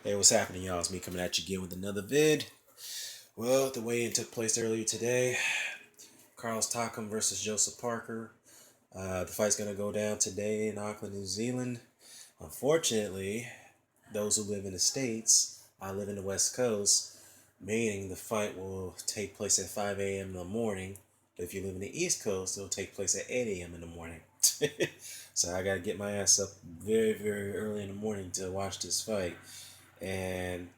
Hey, what's happening, y'all? It's me coming at you again with another vid. Well, the weigh-in took place earlier today. Carlos Takam versus Joseph Parker. The fight's gonna go down today in Auckland, New Zealand. Unfortunately, those who live in the States, I live in the West Coast, meaning the fight will take place at 5 a.m. in the morning. But if you live in the East Coast, it'll take place at 8 a.m. in the morning. So I gotta get my ass up very, very early in the morning to watch this fight. And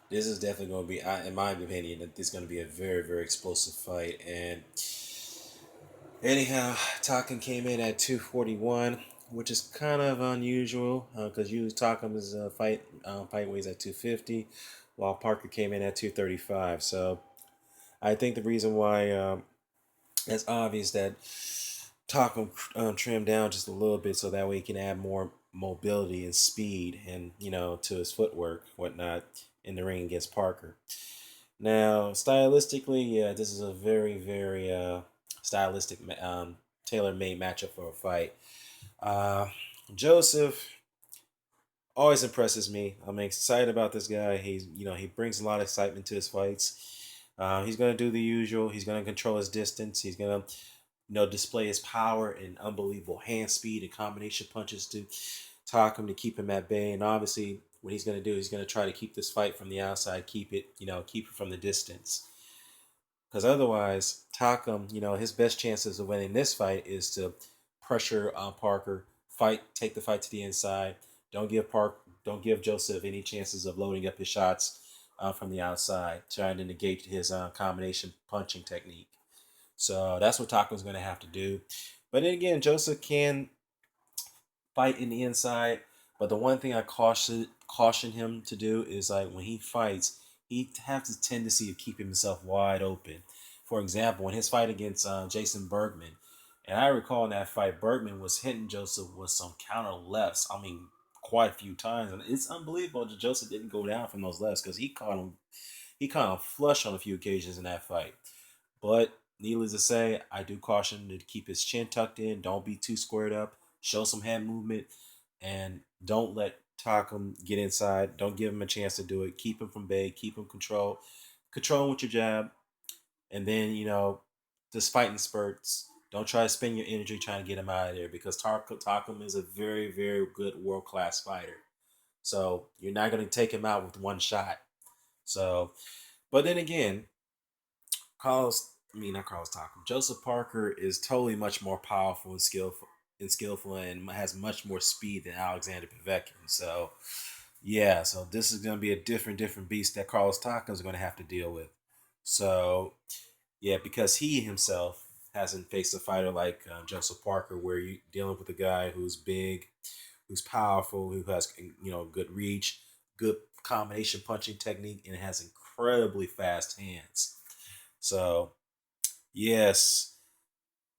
this is definitely going to be, in my opinion, that this is going to be a very, very explosive fight. And anyhow, Takam came in at 241, which is kind of unusual because usually Takam's fight weighs at 250, while Parker came in at 235. So I think the reason why it's obvious that Takam trimmed down just a little bit so that way he can add more mobility and speed and to his footwork, whatnot in the ring against Parker. Now, stylistically, yeah, this is a very, very stylistic, tailor-made matchup for a fight. Uh, Joseph always impresses me. I'm excited about this guy. He brings a lot of excitement to his fights. He's gonna do the usual. He's gonna control his distance. He's gonna, display his power and unbelievable hand speed and combination punches to talk him to keep him at bay. And obviously, what he's going to do, he's going to try to keep this fight from the outside, keep it from the distance. Because otherwise, Takam, his best chances of winning this fight is to pressure Parker, take the fight to the inside. Don't give Joseph any chances of loading up his shots from the outside, trying to negate his combination punching technique. So that's what Takam's going to have to do. But then again, Joseph can fight in the inside. But the one thing I caution him to do is like when he fights, he has this tendency of keeping himself wide open. For example, in his fight against Jason Bergman, and I recall in that fight, Bergman was hitting Joseph with some counter lefts. I mean, quite a few times, and it's unbelievable that Joseph didn't go down from those lefts because he caught him. He caught him flush on a few occasions in that fight. But needless to say, I do caution him to keep his chin tucked in. Don't be too squared up. Show some hand movement, and don't let Takam get inside. Don't give him a chance to do it. Keep him from bay. Keep him control him with your jab, and then just fighting spurts. Don't try to spend your energy trying to get him out of there because Takam is a very, very good world class fighter. So you're not going to take him out with one shot. So, but then again, not Carlos Takam. Joseph Parker is totally much more powerful and skillful and has much more speed than Alexander Povetkin. So yeah, so this is going to be a different beast that Carlos Takam is going to have to deal with. So yeah, because he himself hasn't faced a fighter like Joseph Parker, where you're dealing with a guy who's big, who's powerful, who has good reach, good combination punching technique, and has incredibly fast hands. So yes,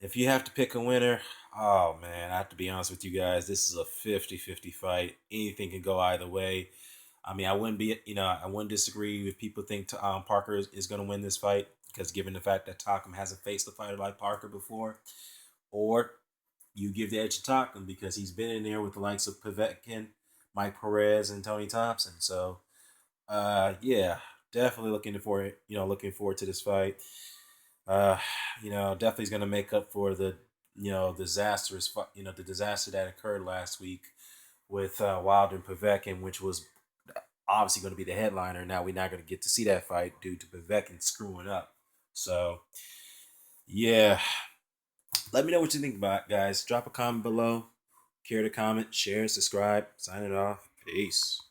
if you have to pick a winner, oh man, I have to be honest with you guys. This is a 50-50 fight. Anything can go either way. I mean, I wouldn't disagree if people think Parker is going to win this fight because given the fact that Takam hasn't faced a fighter like Parker before, or you give the edge to Takam because he's been in there with the likes of Povetkin, Mike Perez, and Tony Thompson. So, yeah, definitely looking forward to this fight. Uh, definitely is going to make up for the, the disaster that occurred last week with Wilder and Povetkin, which was obviously going to be the headliner. Now we're not going to get to see that fight due to Povetkin screwing up. So, yeah, let me know what you think about it, guys. Drop a comment below. Care to comment, share, subscribe. Sign it off. Peace.